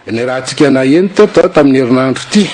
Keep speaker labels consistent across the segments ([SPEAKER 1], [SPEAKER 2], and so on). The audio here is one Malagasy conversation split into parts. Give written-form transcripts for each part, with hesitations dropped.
[SPEAKER 1] ny raha tsika na eny teto tamin'ny herinandro ty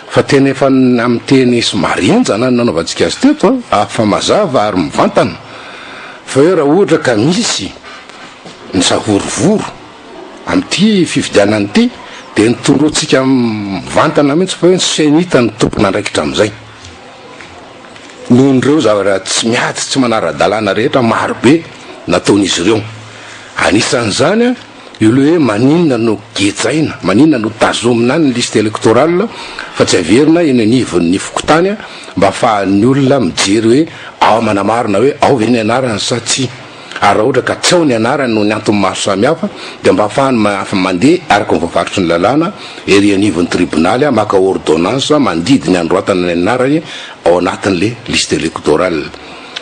[SPEAKER 1] fa tena efa amin'ny teny somary enjana ny nanaovantsika azy teto fa mazava ary mivantana fa hoe raha ohatra ka misy ny savorovoro amin'ity fividianany ity dia nitoroantsika mivantana mihitsy fa hoe senita ny tompona andraikitra amin'izay noho nyreo zavatra tsy miady tsy manara-dalàna rehetra marobe nataon'izy ireo anisan'izany a io le hoe maninona no gejaina maninona no tazomina ny liste électorale fa tsy averina eny anivon'ny fokotany a mba ahafahan'ny olona mijery hoe ao manamarina hoe ao ve ny anarany sa tsy ary raha ohatra ka tsy ao ny anarany no ny antony maro samihafa dia mba ahafahany mandeha araka ny voafarotry ny lalàna ery anivon'ny tribonaly a maka ordonnance mandidy ny androatana ny anarany ao anatin'le liste électorale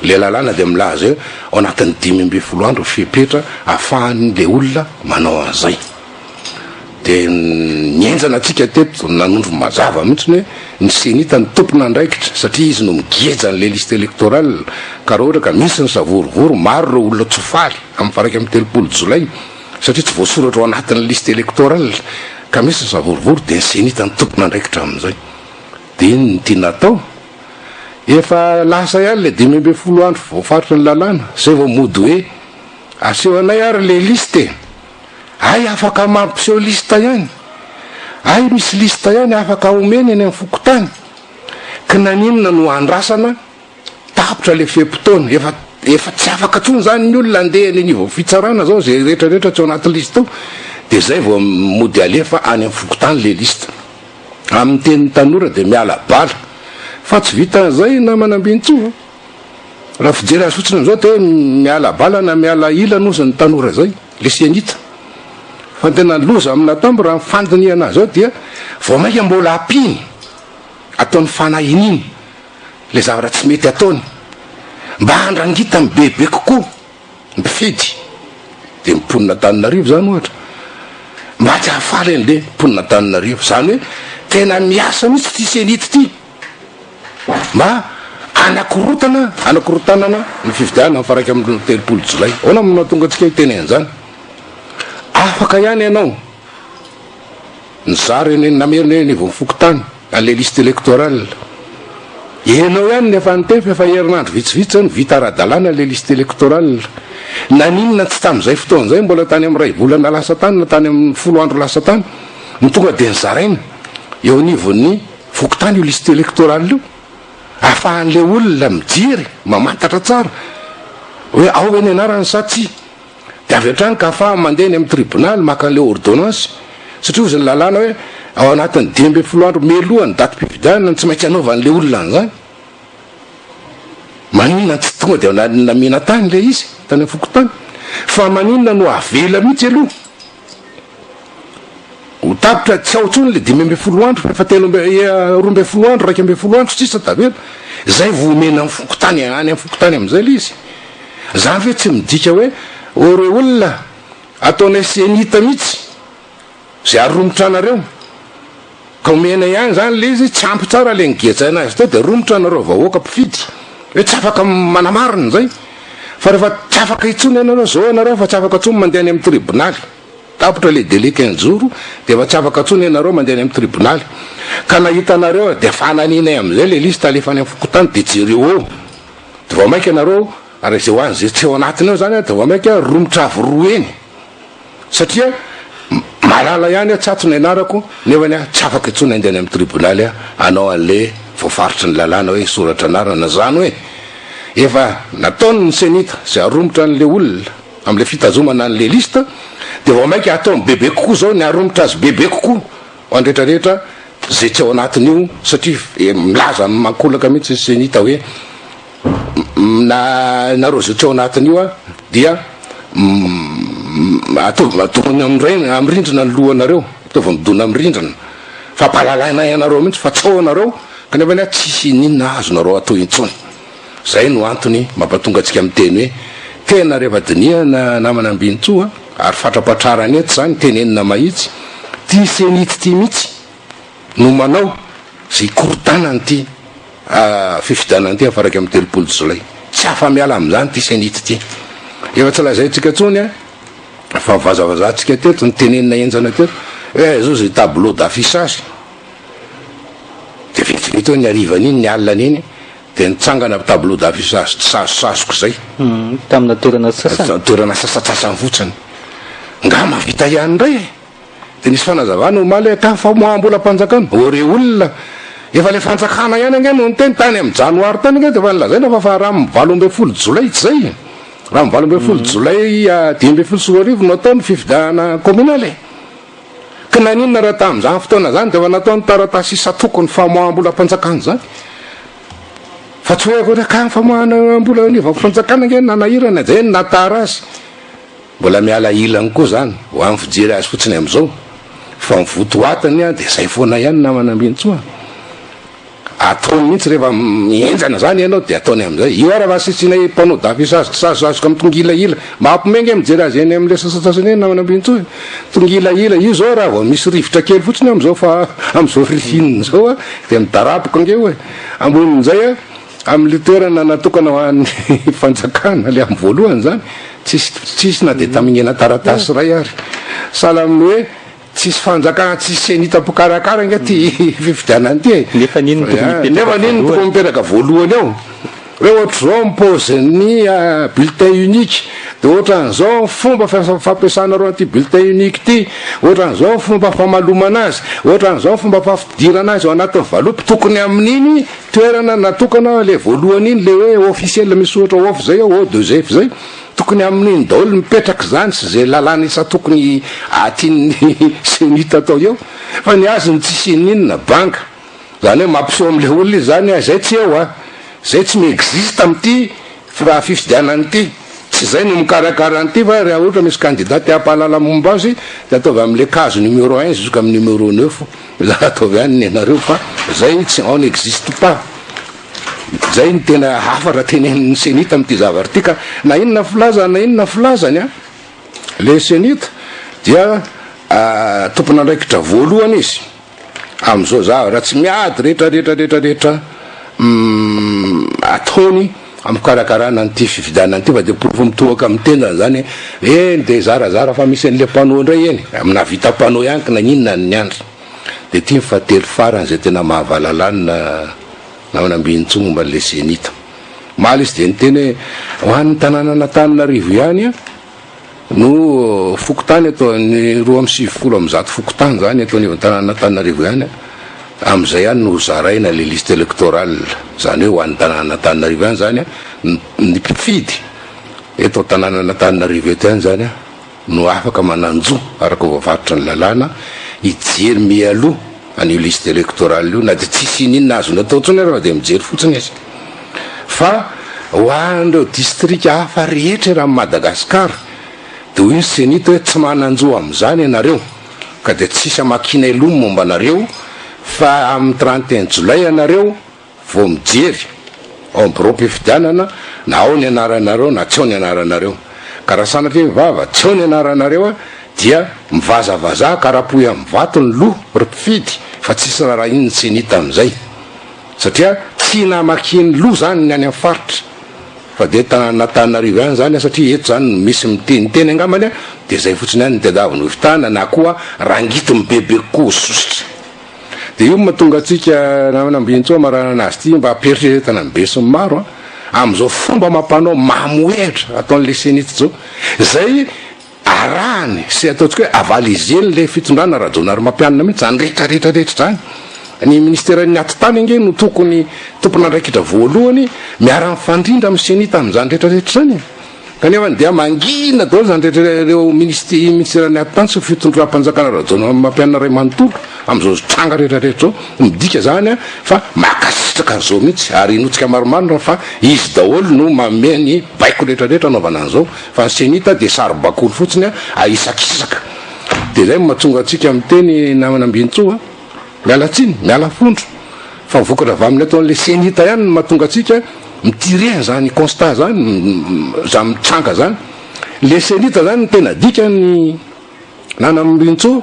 [SPEAKER 1] le lalàna dia milaza hoe ao anatin'ny 10 andro fipetra ahafahan'le olona manao an'izay dia nienjana atsika teto nanondro mazava mihitsy hoe ny senita ny tompona andraikitra satria izy no migeja n'le liste électorale ka raha ohatra ka misy ny savorovoro maro reo olona tsofaly amin'ny faraiky amin'ny 3 jolay satria tsy voasoratra ao anatin'ny liste électorale ka misy ny savorovoro dia ny senita ny tompona andraikitra amin'izay dia iny ny tia natao efa lasa ihany le 10 andro voafaritra ny lalàna zay vao mody hoe aseho anay ary le liste ay afaka mampiseho lista ihany ay misy lista ihany afaka omeny eny amin'ny fokotany ka naninona no andrasana tapitra le fepotona efa tsy afaka tsony zany ny olona andeha eny anivo fitsarana zao zay rehetrarehetra tsy ao anaty lista ao dia zay vao mody alefa any amin'ny fokotany le lista amin'ny tenin'ny tanora dia miala bala fa tsy vita zay na manambintso raha fijery azy fotsiny am'izao te hoe miala bala na miala ila nozy ny tanora zay le senita fa tena loza amina tambo raha mifandiniana zao dia vao maika mbola apiny ataony fanahininy le zavatra tsy mety ataony mba andrangita amin'ny bebe kokoa mpifidy dia miponina Tananarivo zany ohatra mba tsy hahafaly an'le mponina Tananarivo zany hoe tena miasa mihitsy ty senita ty mba anakirotanana ny fividiana mifaraiky amin'ny 3 jolay ahoana amin'ny mahatonga antsika hiteny an'izany afaka ihany ianao nizary eny namerina eny vao mifokotany an'le liste électorale ianao ihany nefa nitefa efa herinandro vitsivitsy zany vita ara-dalàna le liste électorale naninona tsy tamin'izay fotoan'izay mbola tany amin'ny 2 volana lasa tany na tany amin'ny 10 andro lasa tany ny tonga dia nizaraina eo anivon'ny fokotany io liste électorale io ahafahan'le olona mijery mamantatra tsara hoe ao ve ny anarany sa tsy dia avy hatrany ka ahafaha mandeha ny amin'ny tribonaly maka an'le ordonnance satria ozy ny lalàna hoe ao anatin'ny 10 andro melohany daty mpividianana tsy maintsy anaovan'le olona an'izany maninona tsy tonga dia namina tany le izy tany amin'ny fokotany fa maninona no avela mihitsy aloha tapitra tsy ao tsony le 10 andro fa 12 andro 12 andro tsisa tavela zay vo omena amin'ny fokotany any amin'ny fokotany amin'izay le izy zany ve tsy midika hoe oreo olona ataonay senita mihitsy zay aromotra anareo ka omena ihany zany le izy tsy ampy tsara le nigejaina azy teo dia romotra anareo vahoaka mpifidy hoe tsy afaka manamarina zay fa rehefa tsy afaka itsony ianareo zao ianareo fa tsy afaka tsony mandeha any amin'ny tribonaly tapitra le délai 15 jours dia efa tsy afaka tsony ianareo mandeha any amin'ny tribonaly ka nahita anareo dia fananinay amin'izay le lista alefany amin'ny fokotany dia jereo eo dia vao maika ianareo ary zay hoany zay tsy ao anatiny eo zany dia vao maika romotra avy roa eny satria malala ihany tsy atsony anarako nefany a tsy afaka itsony andeha any amin'ny tribonaly a anao an'le voafarotry ny lalàna hoe soratra anarana zany hoe efa nataony ny senita zay aromotra an'le olona amin'le fitazomana an'le lista dia vao maika atao bebe kokoa zao ny aromotra azy bebe kokoa ho andrehetrarehetra zay tsy ao anatin'io satria milaza mankolaka mihitsy senita hoe nareo zay tsy ao anatin'io a dia atoviny amin'ny rindrina ny lohanareo ataovy midona amin'ny rindrina fa mpalalana ianareo mihitsy fa tsy ao anareo kanefa ny a tsisy ninona azonareo atao intsony zay no antony mampatonga antsika amin'ny teny hoe tena rehefa diniana namana ambinitsoa ary fatrapatrarany ety zany tenenina mahitsy ty senity ty mihitsy no manao zay korotanany ty fifidianany ty afaraka amin'ny 3 jolay tsy afa miala amin'izany ty senity ty efa tsy lazayntsika tsony a fa mivazavazatsika teto ny tenenina enjana teto zao zay tableau d'affichage de vitivinito ny arivan'iny ny alina iny de nitsangana tableau d'affichage sazosazoko zay
[SPEAKER 2] tamina toerana
[SPEAKER 1] sasatsasany fotsiny nga mavita ihany ray de nisy fanazavana omaly ka fa moambola mpanjakana ore olona efa le fanjakana ihany ange no nyteny tany amy janoary tany nge de fa nilazaina fa raha mivalo ambe folo jolay tsy zay raha mivalo ambe folo jolay 2014 no ataony fifidiana communale ka naninona raha tam'izany fotoana zany de fa nataony taratasy isatokony famoambola mpanjakana zany fa tsy hoe akoatra ka famoambola fanjakana nge nanahirana zay natara azy mbola miala ilany koa zany ho amin'ny fijery azy fotsiny am'izao fa mivotoatany a de zay foana ihany namanambintsoa ataony mihitsy rehefa mienjana zany ianao de ataony am'izay io araha vasitsinay mpanao d'affichage sazazoko amy tongilaila mampimenge mijery azy eny am'le sasasasany eny namanambintsoa tongilaila io zao raha vao misy rivotra kely fotsiny am'izao fa am'izao rifinina zao a de midarapoka ngeo e ambonin'izay a am'le toerana natokana ho an'ny fanjakana le amy voalohany zany tsisy na de tamignena taratasy ray ary sala amin'ny hoe tsisy fanjakana tsisy senitapokarakara nge ty fifidianany ty
[SPEAKER 2] nefa niny
[SPEAKER 1] tokony mipetraka voalohany ao hoe ohatra zao mipôzeny bulletin unique de ohatran'izao fomba fampiasana reo anty bulletin unique ty ohatran'izao fomba famalomana azy ohatran'izao fomba fafidirana azy ao anatin'ny valopy tokony amin'iny toerana natokana le voalohany iny le hoe officiel misy ohatra off zay ao de zef zay tokony amin'iny daholo mipetraky zany sy zay lalàna isa tokony atian'ny senita atao eo fa ny azy ny tsisy ininona banka zany hoe mampiseho am'le olona izy zany zay tsy eo a zay tsy miexiste am'ty raha fifidianany ty tsy zay no mikarakara an'ty fa raha ohatra misy candidat ty ampahalala momba azy de ataovy am'le caso numéro 1 jusqu'à amy numéro 9 za ataovy any nenareo fa zay tsy on n'existe pas zay ny tena hafa raha tenen'ny senita am'ty zavary ty ka na inona filazany a le senita dia tompona andraikitra voalohany izy am'izao za raha tsy miady rehetrarehetrarehetrarehetra ataony amikarakarana an'ty fifidianany ty fa de porovo mitohaka amy tendany zany de zarazara fa misy an'le panneau ndray eny amina vita panneau ihany ka naninona ny andry de ty mifatelo farany zay tena mahavalalany namanambinitsy momba le senita maly izy de niteny hoe ho an'ny tanàna Antananarivo ihany a no fokotany atao ny 2.50 fokotany zany ataony tanàna Antananarivo ihany am'izay ihany no zaraina le liste électorale zany hoe ho an'ny tanàna Antananarivo ihany zany ny mpifidy eto tanàna Antananarivo eto ihany zany no afaka mananjo araka voavarotra ny lalàna ijery mialoha an'io liste électorale io na de tsisy ininona azony atao tsony raha de mijery fotsiny izy fa ho an'ireo district hafa rehetra raha Madagasikara de hoy ny senita hoe tsy mananjo am'izany ianareo ka de tsisy amakina elomo momba anareo fa amy 31 jolay ianareo vao mijery ao ambirao mpifidianana na ao ny anaranareo na tsy ao ny anaranareo ka raha sanatry vava tsy ao ny anaranareo a dia mivazavaza karahapoy amy vato ny loha ry mpifidy fa tsisy raha iny ny senita am'izay satria tsy namakiny loha zany ny any amy faritra fa de tanàna Antananarivo ihany zany satria eto zany misy miteniteny angamany a de zay fotsiny ihany nitadiaviny hofitana na koa rangity mibebe koa sositra de io mahatonga atsika namanambintsoa marana anazy ty mba aperitreretana be sy maro am'izao fomba mampanao mamoetra ataon'le senita zao zay arahany sy ataotsika hoe avalizeny le fitondrana rajonary mampianina mihitsy zany rehetrarehetrarehetra zany ny ministèren'ny atitany ange no tokony tompona andraikitra voalohany miara-mifandrindra amy senita am'izany rehetrarehetra zany kanefa dia mangina daholo zany rehetrareo ministèren'ny atitany sy fitondram-panjakana rajonary mampianina ray manontolo am'izao tranga rehetrarehetra zao midika zany a fa makasitraka an'izao mihitsy ary inotsika maromaro fa izy daholo no manome ny baiko rehetrarehetra anaovana an'izao fa ny senita de sary-bakoly fotsiny a aisakisaka de zay mahatonga atsika miteny namanambintsoa miala tsiny miala fondro fa mivokatra avy aminy ataon'le senita ihany no mahatonga atsika mitireny zany constat zany za mitranga zany le senita zany ny tena dika ny nanambintsoa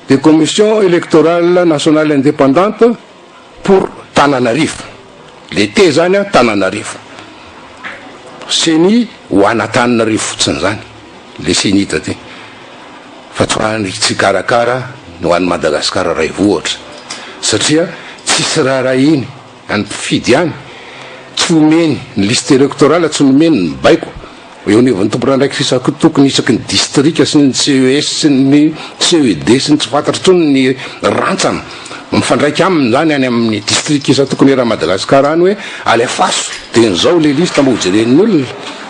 [SPEAKER 1] de commission électorale nationale indépendante pour Tananarivo le te zany a Tananarivo seni ho ana Tananarivo fotsiny zany le senita ty fa tsy hoany tsy karakara ho an'ny Madagasikara ray vohatra satria tsisy raha iny any mpifidy any tsy omeny ny liste électorale tsy nomeny ny baiko eo nevany tompona ndraiky fisaky tokony isaky ny distrika sy ny CES sy ny CED sy ny tsy fantatra tsony ny rantsana mifandraiky aminy zany any amin'ny district isa tokony raha Madagasikara any hoe alefaso de nizao le liste mba hojeren'olona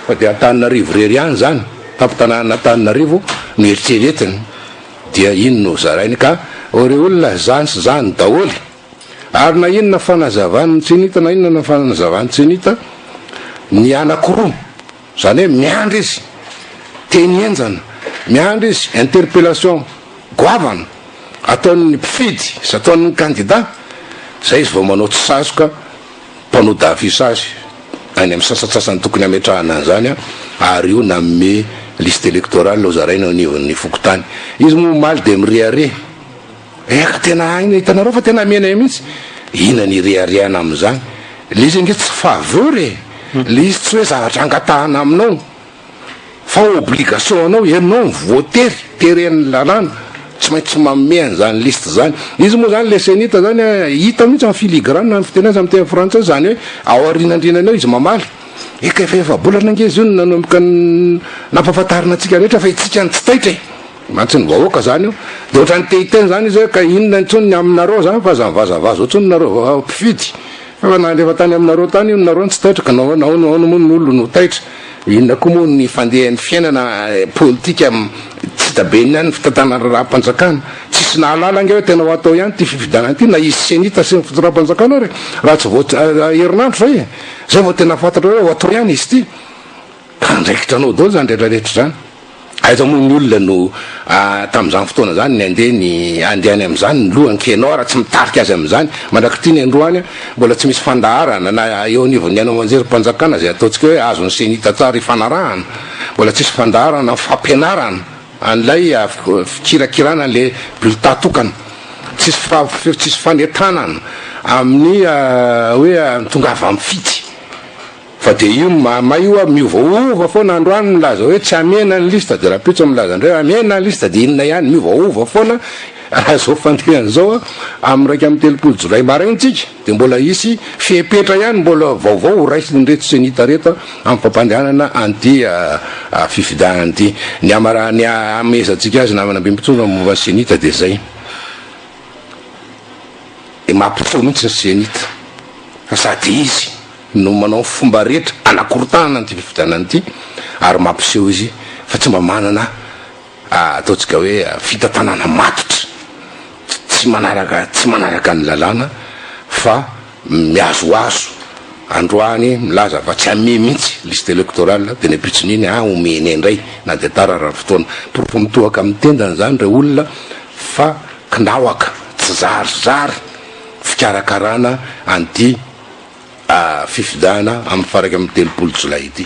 [SPEAKER 1] fa de Antananarivo rery any zany tampitanana Antananarivo no eritreretiny dia ino no zarainy ka oreo olona zany sy zany daholy ary na inona fanazavany tsy nita na inona fanazavany tsy nita ny anankiroa zany hoe miandry izy teny enjana miandry izy interpellation goavana ataon'ny mpifidy sy ataon'ny candidat zay izy vao manao tsy sasoka mpanao davisage any amin'ny sasatsasany tokony ametrahana an'izany ary io namme liste électorale lo zaraina anivon'ny fokotany izy mo maly de mireare eka tena aina hitanareo fa tena mena mihitsy ina ny reareana am'izany le izy nge tsy faveur le izy tsy hoe zavatra angatahana aminao fa obligation anao ianao votery teren'ny lalàna tsy maintsy mameany zany liste zany izy moa zany le senita zany hita mihitsy amin'ny filigrane ny fitenazy amin'ny teny frantsay zany hoe ao arinandrinanao izy mamaly eka efa bolana nge izy io nanomboka nampahafantarina antsika rehetra fa itsika ny tsy taitra mantsy ny vahoaka zany io de ohatra ny tehiteny zany izy hoe ka inona ntsony ny aminareo zany fa zavazavazo otsony nareo mpifidy fa nandrefa tany aminareo tany io nareo tsy taitra ka naono moa ny olo no taitra inona koa moa ny fandehan'ny fiainana politika tsy tabeny any fitatana raha-mpanjakana tsisy nahalala nge hoe tena ho atao ihany ty fifidianana ty na izy senita sy raha-mpanjakana re raha tsy vo herinandro zay zay vao tena fantatra hoe ho atao ihany izy ty ndraikitranao daholo zany rehetrarehetra zany aiza moa ny olona no tam'izany fotoana zany ny andehany am'izany ny lohany kenao raha tsy mitarika azy am'izany mandraky ty ny androany mbola tsy misy fandaharana na eo anivony ianao manjery mpanjakana zay ataontsika hoe azony senita tsara ifanarahana mbola tsisy fandaharana fampianarana an'ilay fikirakirana le bulletin tokana tsisy fanetanana amin'ny hoe tonga avy amin'ny fity fa de io maio miovaova foana androany milaza hoe tsy amena ny liste de raha pitso milaza ndray amena ny liste de inona ihany miovaova foana raha zao fandehan'izao amin'ny raiky amin'ny telopolo jolay maraintsika de mbola isy fiepetra ihany mbola vaovao raisy nreto senita reto amin'ny fampandehanana anty fifidianana ty ny amezatsika azy namana bimbitsonga momba senita de zay mampitso mihitsy ny senita fa sady izy no manao fomba rehetra anakorotana ny ty fifidianana ty ary mampiseho izy fa tsy mba manana ataontsika hoe fitatanana matotra tsy manaraka ny lalàna fa miazoazo androany milaza fa tsy ame mihitsy liste électorale de nepitsoniny omeny indray na de tara raha fotoana porofo mitohaka amin'ny tendany zany re olona fa kinaoaka tsy zarizary fikarakarana anty fifidiana amin'ny faraky amin'ny telopolo jolay ity